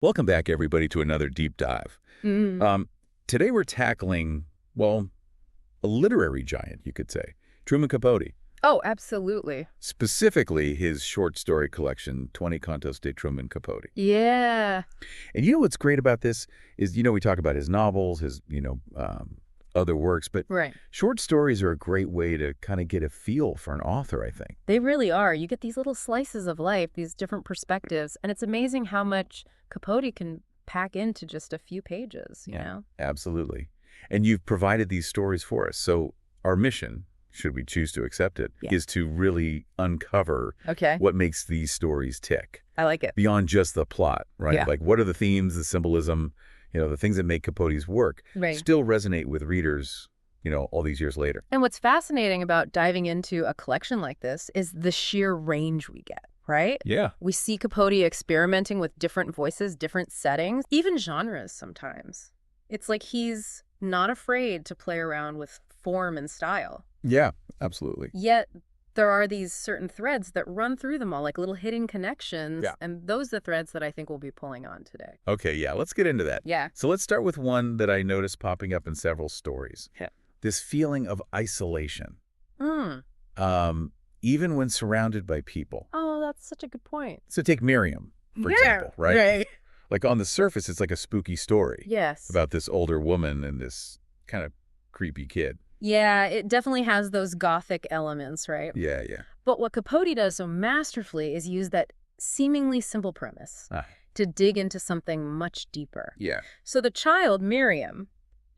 Welcome back, everybody, to another deep dive. Mm. Today we're tackling, well, a literary giant, you could say, Truman Capote. Oh, absolutely. Specifically, his short story collection, 20 Contos de Truman Capote. Yeah. And you know what's great about this is, we talk about his novels, his, other works, but Right. short stories are a great way to kind of get a feel for an author, I think. They really are. You get these little slices of life, these different perspectives, and it's amazing how much Capote can pack into just a few pages, you know? Absolutely. And you've provided these stories for us. So our mission, should we choose to accept it, is to really uncover what makes these stories tick. I like it. Beyond just the plot, right? Yeah. Like, what are the themes, the symbolism, the things that make Capote's work still resonate with readers, all these years later. And what's fascinating about diving into a collection like this is the sheer range we get, right? Yeah. We see Capote experimenting with different voices, different settings, even genres sometimes. It's like he's not afraid to play around with form and style. Yeah, absolutely. Yet there are these certain threads that run through them all, like little hidden connections. Yeah. And those are the threads that I think we'll be pulling on today. Okay, yeah, let's get into that. Yeah. So let's start with one that I noticed popping up in several stories. Yeah. This feeling of isolation, Mm. even when surrounded by people. Oh, that's such a good point. So take Miriam, for example, right? Right. Like on the surface, it's like a spooky story Yes. about this older woman and this kind of creepy kid. Yeah, it definitely has those gothic elements, right? Yeah, yeah. But what Capote does so masterfully is use that seemingly simple premise Ah. to dig into something much deeper. Yeah. So the child, Miriam,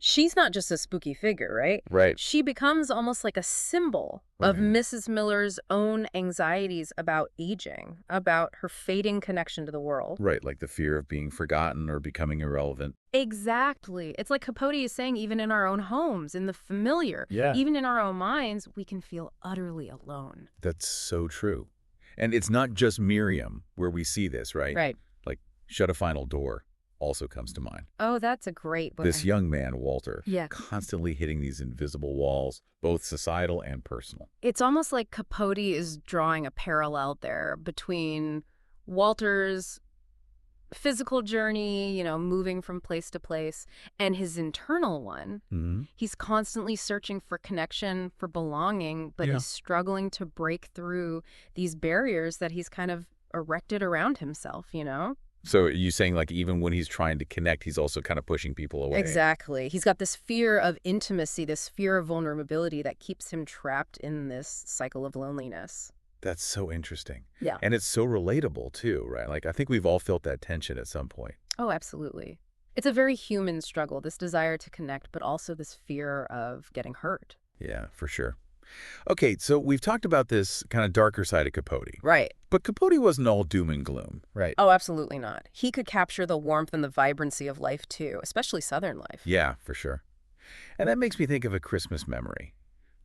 she's not just a spooky figure, right? Right. She becomes almost like a symbol of Mrs. Miller's own anxieties about aging, about her fading connection to the world. Right, like the fear of being forgotten or becoming irrelevant. Exactly. It's like Capote is saying, even in our own homes, in the familiar, even in our own minds, we can feel utterly alone. That's so true. And it's not just Miriam where we see this, right? Right. Like Shut a Final Door also comes to mind. Oh, that's a great book. This young man, Walter, Yeah. constantly hitting these invisible walls, both societal and personal. It's almost like Capote is drawing a parallel there between Walter's physical journey, moving from place to place, and his internal one. Mm-hmm. He's constantly searching for connection, for belonging, but he's struggling to break through these barriers that he's kind of erected around himself, So are you saying, like, even when he's trying to connect, he's also kind of pushing people away? Exactly. He's got this fear of intimacy, this fear of vulnerability that keeps him trapped in this cycle of loneliness. That's so interesting. Yeah. And it's so relatable, too, right? Like, I think we've all felt that tension at some point. Oh, absolutely. It's a very human struggle, this desire to connect, but also this fear of getting hurt. Yeah, for sure. Okay, so we've talked about this kind of darker side of Capote. Right. But Capote wasn't all doom and gloom, right? Oh, absolutely not. He could capture the warmth and the vibrancy of life, too, especially Southern life. Yeah, for sure. And that makes me think of A Christmas Memory,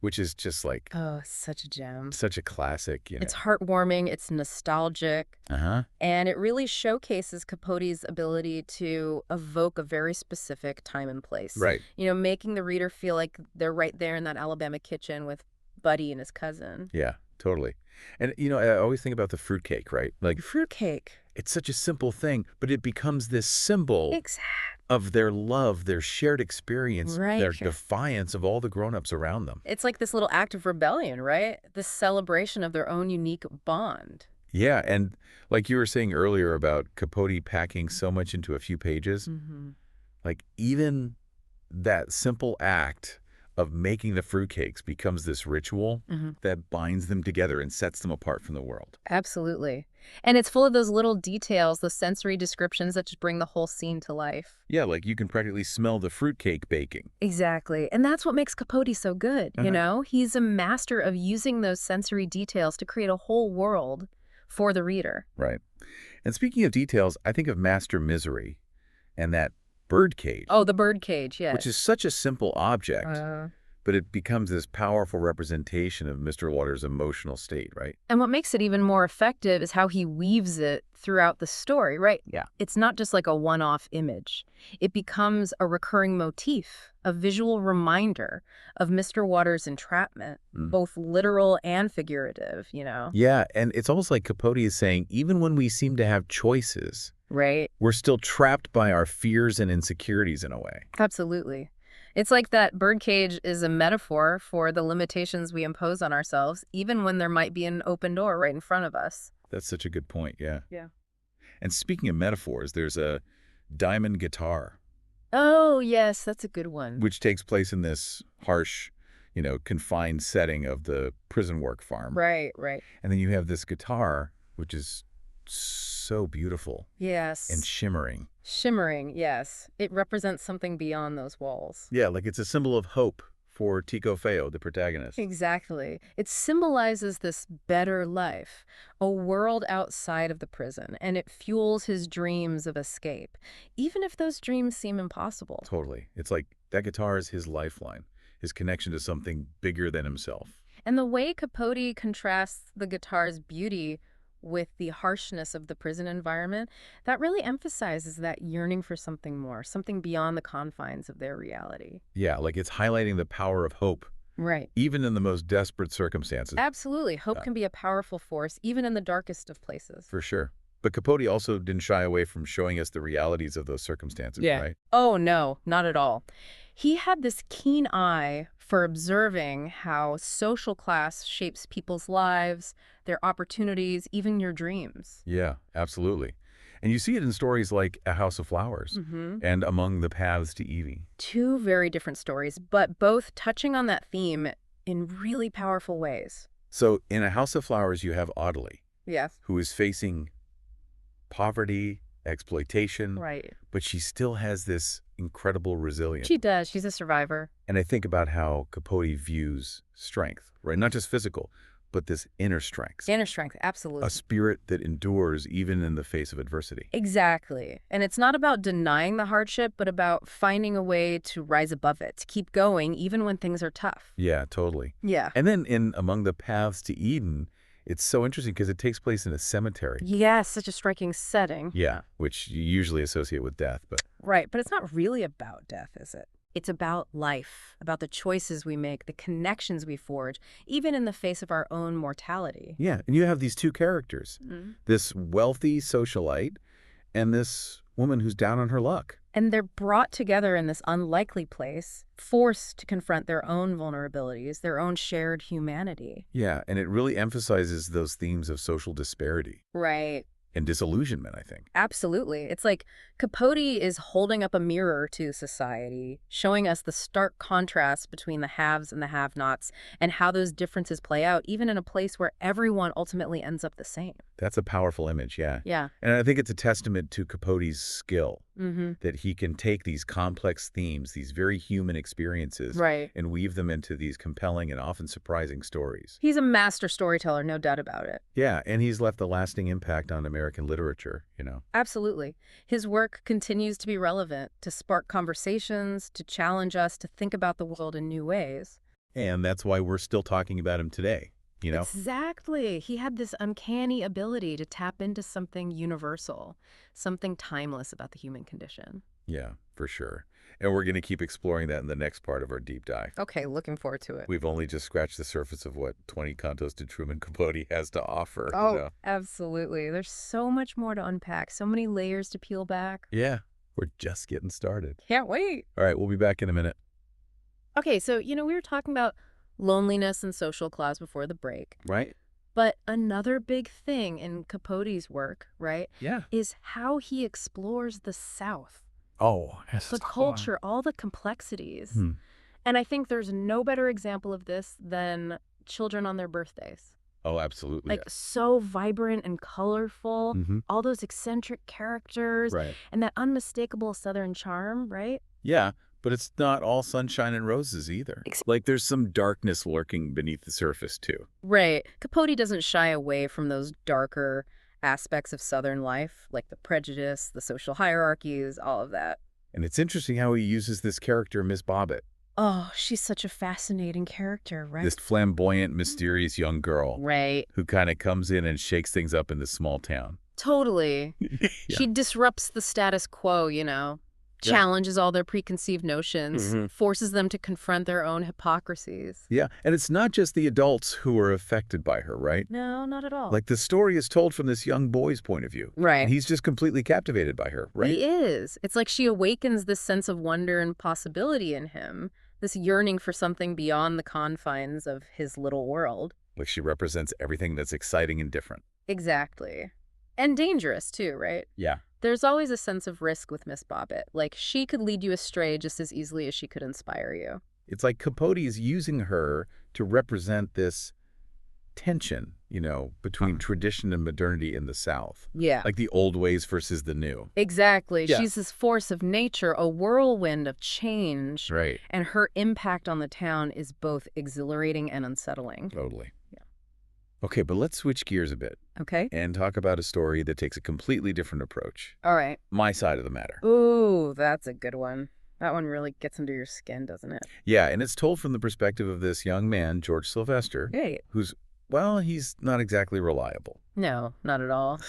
which is just like Oh, such a gem. such a classic, It's heartwarming, it's nostalgic, Uh-huh. and it really showcases Capote's ability to evoke a very specific time and place. Right. Making the reader feel like they're right there in that Alabama kitchen with Buddy and his cousin. Yeah, totally. And, I always think about the fruitcake, right? Like, Fruitcake. it's such a simple thing, but it becomes this symbol Exactly. of their love, their shared experience, Right. their defiance of all the grown-ups around them. It's like this little act of rebellion, right? This celebration of their own unique bond. Yeah, and like you were saying earlier about Capote packing so much into a few pages, Mm-hmm. like even that simple act of making the fruitcakes becomes this ritual that binds them together and sets them apart from the world. Absolutely. And it's full of those little details, those sensory descriptions that just bring the whole scene to life. Yeah, like you can practically smell the fruitcake baking. Exactly. And that's what makes Capote so good, He's a master of using those sensory details to create a whole world for the reader. Right. And speaking of details, I think of Master Misery and that bird cage. Oh, the bird cage, yes. Which is such a simple object, but it becomes this powerful representation of Mr. Waters' emotional state, right? And what makes it even more effective is how he weaves it throughout the story, right? Yeah. It's not just like a one-off image. It becomes a recurring motif, a visual reminder of Mr. Waters' entrapment, both literal and figurative, Yeah, and it's almost like Capote is saying, even when we seem to have choices, Right. We're still trapped by our fears and insecurities in a way. Absolutely. It's like that birdcage is a metaphor for the limitations we impose on ourselves, even when there might be an open door right in front of us. That's such a good point, yeah. Yeah. And speaking of metaphors, there's a diamond guitar. Oh, yes, that's a good one. Which takes place in this harsh, confined setting of the prison work farm. Right, right. And then you have this guitar, which is so beautiful. Yes. And shimmering. Shimmering, yes. It represents something beyond those walls. Yeah, like it's a symbol of hope for kə-POH-tee, the protagonist. Exactly. It symbolizes this better life, a world outside of the prison, and it fuels his dreams of escape, even if those dreams seem impossible. Totally. It's like that guitar is his lifeline, his connection to something bigger than himself. And the way Capote contrasts the guitar's beauty with the harshness of the prison environment, that really emphasizes that yearning for something more, something beyond the confines of their reality. Yeah, like it's highlighting the power of hope. Right. Even in the most desperate circumstances. Absolutely. Hope can be a powerful force, even in the darkest of places. For sure. But Capote also didn't shy away from showing us the realities of those circumstances, right? Oh, no, not at all. He had this keen eye for observing how social class shapes people's lives, their opportunities, even your dreams. Yeah, absolutely. And you see it in stories like A House of Flowers and Among the Paths to Evie. Two very different stories, but both touching on that theme in really powerful ways. So in A House of Flowers, you have Audley, Yes. who is facing poverty, exploitation, Right. but she still has this incredible resilience. She does. She's a survivor. And I think about how Capote views strength, right? Not just physical, but this inner strength. Inner strength, absolutely. A spirit that endures even in the face of adversity. Exactly. And it's not about denying the hardship, but about finding a way to rise above it, to keep going even when things are tough. Yeah, totally. Yeah. And then in Among the Paths to Eden, it's so interesting because it takes place in a cemetery. Yes, such a striking setting. Yeah, which you usually associate with death, but... Right, but it's not really about death, is it? It's about life, about the choices we make, the connections we forge, even in the face of our own mortality. Yeah, and you have these two characters, this wealthy socialite and this woman who's down on her luck. And they're brought together in this unlikely place, forced to confront their own vulnerabilities, their own shared humanity. Yeah, and it really emphasizes those themes of social disparity. Right. And disillusionment, I think. Absolutely. It's like Capote is holding up a mirror to society, showing us the stark contrast between the haves and the have-nots, and how those differences play out, even in a place where everyone ultimately ends up the same. That's a powerful image, yeah. Yeah. And I think it's a testament to Capote's skill, that he can take these complex themes, these very human experiences, and weave them into these compelling and often surprising stories. He's a master storyteller, no doubt about it. Yeah, and he's left a lasting impact on American literature, Absolutely. His work continues to be relevant, to spark conversations, to challenge us to think about the world in new ways. And that's why we're still talking about him today, Exactly. He had this uncanny ability to tap into something universal, something timeless about the human condition. Yeah, for sure. And we're going to keep exploring that in the next part of our deep dive. Okay, looking forward to it. We've only just scratched the surface of what 20 Cantos to Truman Capote has to offer. Oh, absolutely. There's so much more to unpack, so many layers to peel back. Yeah, we're just getting started. Can't wait. All right, we'll be back in a minute. Okay, so, we were talking about loneliness and social class before the break. Right. But another big thing in Capote's work, right, is how he explores the South. Oh, yes. The culture, all the complexities. And I think there's no better example of this than Children on Their Birthdays. Oh, absolutely. So vibrant and colorful, all those eccentric characters, and that unmistakable Southern charm, right? Yeah, but it's not all sunshine and roses either. Like there's some darkness lurking beneath the surface too. Right. Capote doesn't shy away from those darker aspects of Southern life, like the prejudice, the social hierarchies, all of that. And it's interesting how he uses this character, Miss Bobbitt. Oh, she's such a fascinating character, right? This flamboyant, mysterious young girl. Right. Who kind of comes in and shakes things up in this small town. Totally. She disrupts the status quo, challenges all their preconceived notions, forces them to confront their own hypocrisies. Yeah, and it's not just the adults who are affected by her, right? No, not at all. Like, the story is told from this young boy's point of view. Right. And he's just completely captivated by her, right? He is. It's like she awakens this sense of wonder and possibility in him, this yearning for something beyond the confines of his little world. Like, she represents everything that's exciting and different. Exactly. And dangerous, too, right? Yeah. There's always a sense of risk with Miss Bobbitt. Like, she could lead you astray just as easily as she could inspire you. It's like Capote is using her to represent this tension, between tradition and modernity in the South. Yeah. Like the old ways versus the new. Exactly. Yeah. She's this force of nature, a whirlwind of change. Right. And her impact on the town is both exhilarating and unsettling. Totally. Yeah. Okay, but let's switch gears a bit. Okay. And talk about a story that takes a completely different approach. All right. My side of the matter. Ooh, that's a good one. That one really gets under your skin, doesn't it? Yeah, and it's told from the perspective of this young man, George Sylvester, Great. who's, well, he's not exactly reliable. No, not at all.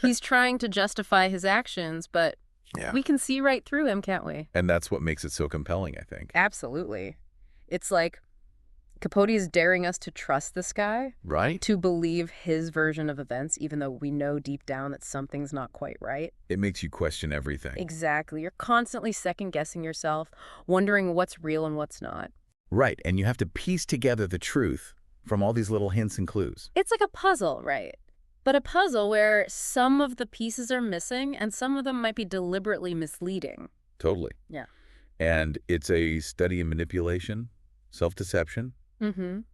He's trying to justify his actions, but we can see right through him, can't we? And that's what makes it so compelling, I think. Absolutely. It's like Capote is daring us to trust this guy. Right? To believe his version of events, even though we know deep down that something's not quite right. It makes you question everything. Exactly. You're constantly second-guessing yourself, wondering what's real and what's not. Right, and you have to piece together the truth from all these little hints and clues. It's like a puzzle, right? But a puzzle where some of the pieces are missing and some of them might be deliberately misleading. Totally. Yeah. And it's a study in manipulation, self-deception,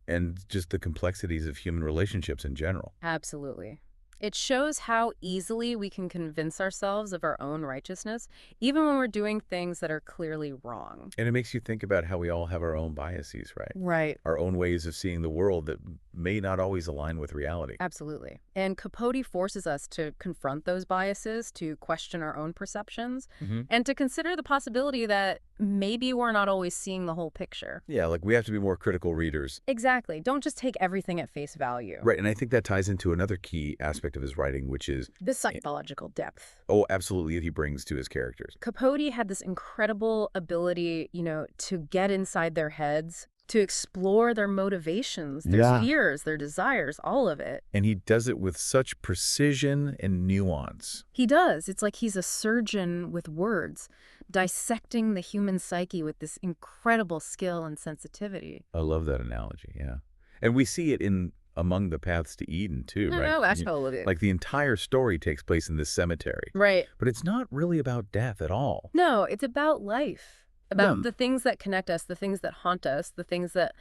and just the complexities of human relationships in general. Absolutely. It shows how easily we can convince ourselves of our own righteousness, even when we're doing things that are clearly wrong. And it makes you think about how we all have our own biases, right? Right. Our own ways of seeing the world that may not always align with reality. Absolutely. And Capote forces us to confront those biases, to question our own perceptions, and to consider the possibility that maybe we're not always seeing the whole picture. Yeah, like we have to be more critical readers. Exactly. Don't just take everything at face value. Right, and I think that ties into another key aspect of his writing, which is the psychological depth. Oh, absolutely, that he brings to his characters. Capote had this incredible ability, to get inside their heads, to explore their motivations, their fears, their desires, all of it. And he does it with such precision and nuance. He does. It's like he's a surgeon with words, dissecting the human psyche with this incredible skill and sensitivity. I love that analogy, yeah. And we see it in Among the Paths to Eden, too, right? No, absolutely. Like the entire story takes place in this cemetery. Right. But it's not really about death at all. No, it's about life. About the things that connect us, the things that haunt us, the things that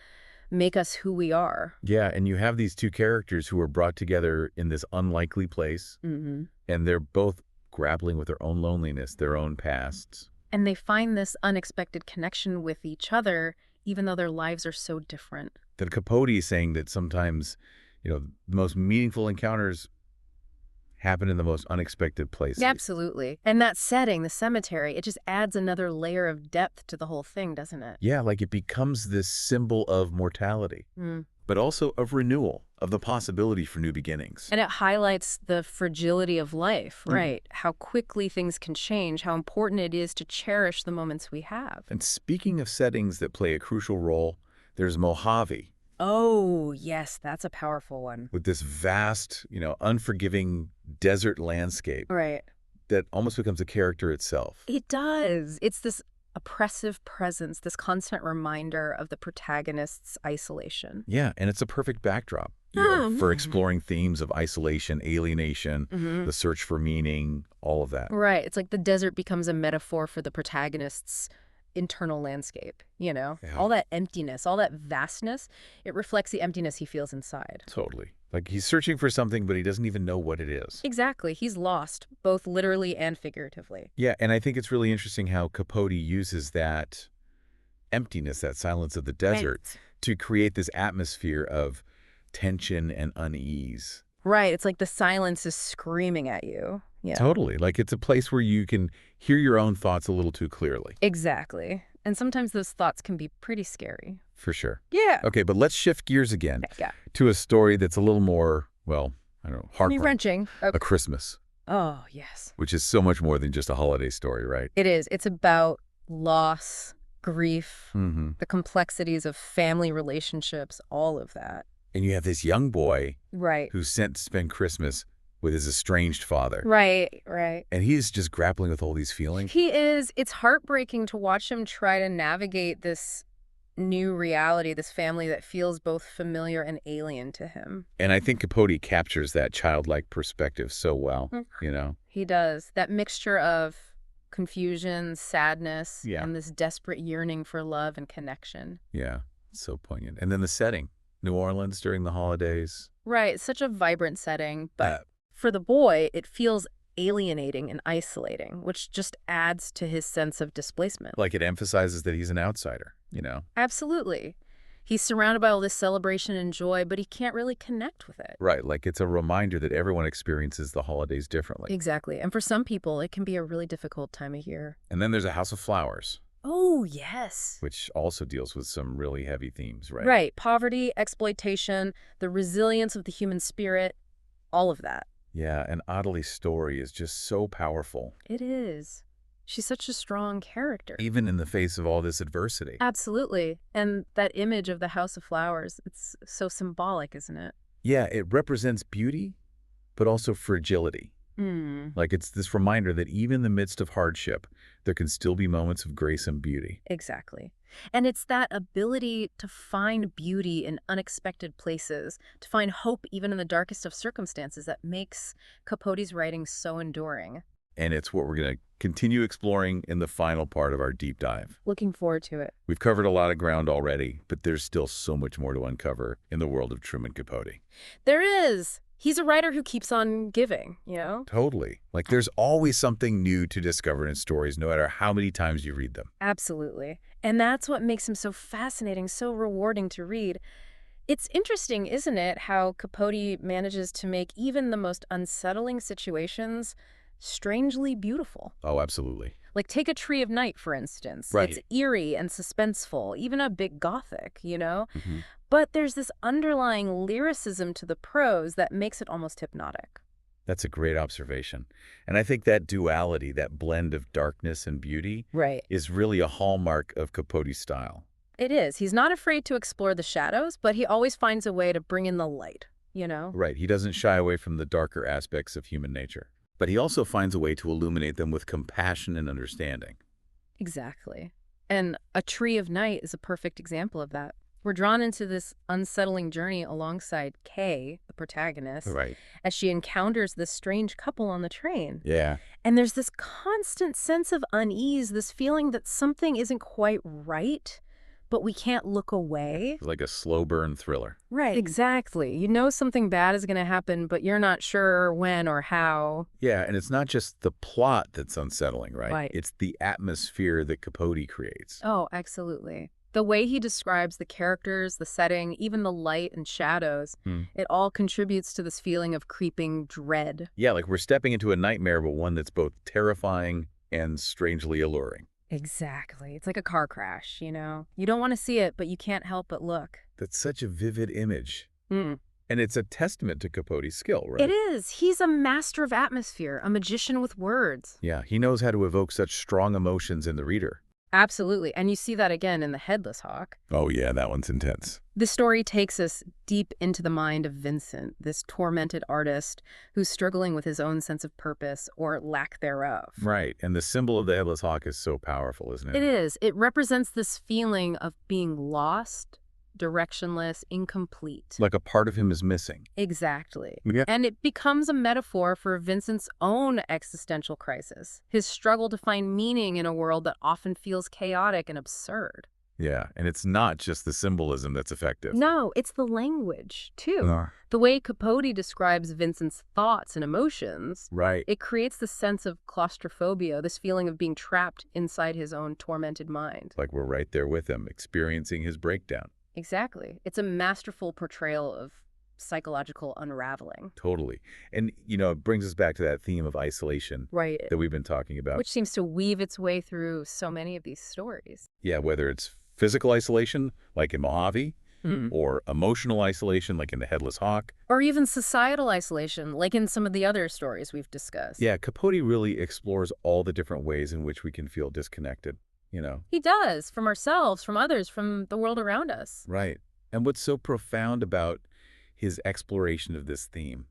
make us who we are. Yeah, and you have these two characters who are brought together in this unlikely place, and they're both grappling with their own loneliness, their own pasts. And they find this unexpected connection with each other, even though their lives are so different. That Capote is saying that sometimes, the most meaningful encounters happen in the most unexpected places. Absolutely. And that setting, the cemetery, it just adds another layer of depth to the whole thing, doesn't it? Yeah, like it becomes this symbol of mortality, but also of renewal, of the possibility for new beginnings. And it highlights the fragility of life, right? How quickly things can change, how important it is to cherish the moments we have. And speaking of settings that play a crucial role, there's Mojave. Oh, yes, that's a powerful one. With this vast, unforgiving desert landscape. Right. That almost becomes a character itself. It does. It's this oppressive presence, this constant reminder of the protagonist's isolation. Yeah, and it's a perfect backdrop for exploring themes of isolation, alienation, the search for meaning, all of that. Right. It's like the desert becomes a metaphor for the protagonist's internal landscape, all that emptiness, all that vastness, it reflects the emptiness he feels inside. Totally. Like he's searching for something, but he doesn't even know what it is. Exactly. He's lost, both literally and figuratively. Yeah, and I think it's really interesting how Capote uses that emptiness, that silence of the desert, to create this atmosphere of tension and unease. Right. It's like the silence is screaming at you. Yeah. Totally. Like it's a place where you can hear your own thoughts a little too clearly. Exactly. And sometimes those thoughts can be pretty scary. For sure. Yeah. Okay, but let's shift gears again to a story that's a little more, well, I don't know, heart-wrenching. Okay. A Christmas. Oh, yes. Which is so much more than just a holiday story, right? It is. It's about loss, grief, the complexities of family relationships, all of that. And you have this young boy Right. who's sent to spend Christmas with his estranged father. Right, right. And he's just grappling with all these feelings. He is. It's heartbreaking to watch him try to navigate this new reality, this family that feels both familiar and alien to him. And I think Capote captures that childlike perspective so well, you know? He does. That mixture of confusion, sadness, and this desperate yearning for love and connection. Yeah, so poignant. And then the setting, New Orleans during the holidays. Right, such a vibrant setting, but for the boy, it feels alienating and isolating, which just adds to his sense of displacement. Like it emphasizes that he's an outsider, you know? Absolutely. He's surrounded by all this celebration and joy, but he can't really connect with it. Right, like it's a reminder that everyone experiences the holidays differently. Exactly. And for some people, it can be a really difficult time of year. And then there's A House of Flowers. Oh, yes. Which also deals with some really heavy themes, right? Right. Poverty, exploitation, the resilience of the human spirit, all of that. Yeah, and Adelie's story is just so powerful. It is. She's such a strong character. Even in the face of all this adversity. Absolutely. And that image of the House of Flowers, it's so symbolic, isn't it? Yeah, it represents beauty, but also fragility. Like it's this reminder that even in the midst of hardship, there can still be moments of grace and beauty. Exactly. And it's that ability to find beauty in unexpected places, to find hope even in the darkest of circumstances that makes Capote's writing so enduring. And it's what we're going to continue exploring in the final part of our deep dive. Looking forward to it. We've covered a lot of ground already, but there's still so much more to uncover in the world of Truman Capote. There is. He's a writer who keeps on giving, you know? Totally. Like there's always something new to discover in stories, no matter how many times you read them. Absolutely. And that's what makes him so fascinating, so rewarding to read. It's interesting, isn't it, how Capote manages to make even the most unsettling situations strangely beautiful. Oh, absolutely. Like take A Tree of Night, for instance. Right. It's eerie and suspenseful, even a bit gothic, you know? But there's this underlying lyricism to the prose that makes it almost hypnotic. That's a great observation. And I think that duality, that blend of darkness and beauty, is really a hallmark of Capote's style. It is. He's not afraid to explore the shadows, but he always finds a way to bring in the light, you know? Right. He doesn't shy away from the darker aspects of human nature. But he also finds a way to illuminate them with compassion and understanding. Exactly. And A Tree of Night is a perfect example of that. We're drawn into this unsettling journey alongside Kay, the protagonist, as she encounters this strange couple on the train. Yeah. And there's this constant sense of unease, this feeling that something isn't quite right, but we can't look away. Like a slow burn thriller. Right. Exactly. You know something bad is going to happen, but you're not sure when or how. Yeah, and it's not just the plot that's unsettling, right? Right. It's the atmosphere that Capote creates. Oh, absolutely. The way he describes the characters, the setting, even the light and shadows, it all contributes to this feeling of creeping dread. Yeah, like we're stepping into a nightmare, but one that's both terrifying and strangely alluring. Exactly. It's like a car crash, you know? You don't want to see it, but you can't help but look. That's such a vivid image. And it's a testament to Capote's skill, right? It is. He's a master of atmosphere, a magician with words. Yeah, he knows how to evoke such strong emotions in the reader. Absolutely. And you see that again in The Headless Hawk. Oh, yeah, that one's intense. The story takes us deep into the mind of Vincent, this tormented artist who's struggling with his own sense of purpose or lack thereof. Right. And the symbol of the Headless Hawk is so powerful, isn't it? It is. It represents this feeling of being lost, directionless, incomplete. Like a part of him is missing. Exactly. Yeah. And it becomes a metaphor for Vincent's own existential crisis, his struggle to find meaning in a world that often feels chaotic and absurd. Yeah, and it's not just the symbolism that's effective. No, it's the language, too. The way Capote describes Vincent's thoughts and emotions, it creates the sense of claustrophobia, this feeling of being trapped inside his own tormented mind. Like we're right there with him, experiencing his breakdown. Exactly. It's a masterful portrayal of psychological unraveling. Totally. And, you know, it brings us back to that theme of isolation that we've been talking about. Which seems to weave its way through so many of these stories. Yeah, whether it's physical isolation, like in Mojave, or emotional isolation like in The Headless Hawk. Or even societal isolation like in some of the other stories we've discussed. Yeah, Capote really explores all the different ways in which we can feel disconnected, you know. He does, from ourselves, from others, from the world around us. Right. And what's so profound about his exploration of this theme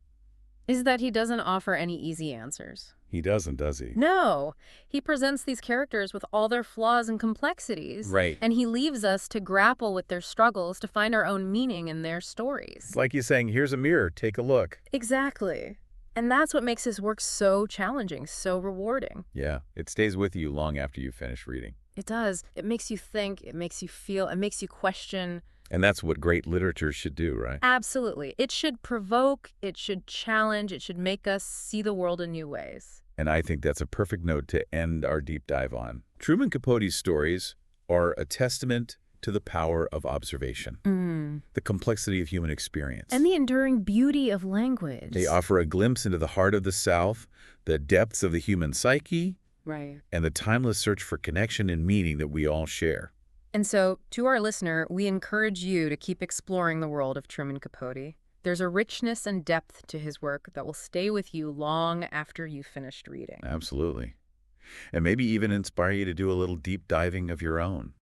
is that he doesn't offer any easy answers. He doesn't, does he? No. He presents these characters with all their flaws and complexities. Right. And he leaves us to grapple with their struggles to find our own meaning in their stories. It's like he's saying, here's a mirror, take a look. Exactly. And that's what makes his work so challenging, so rewarding. Yeah, it stays with you long after you finish reading. It does. It makes you think, it makes you feel, it makes you question. And that's what great literature should do, right? Absolutely. It should provoke, it should challenge, it should make us see the world in new ways. And I think that's a perfect note to end our deep dive on. Truman Capote's stories are a testament to the power of observation, the complexity of human experience, and the enduring beauty of language. They offer a glimpse into the heart of the South, the depths of the human psyche, right, and the timeless search for connection and meaning that we all share. And so, to our listener, we encourage you to keep exploring the world of Truman Capote. There's a richness and depth to his work that will stay with you long after you've finished reading. Absolutely. And maybe even inspire you to do a little deep diving of your own.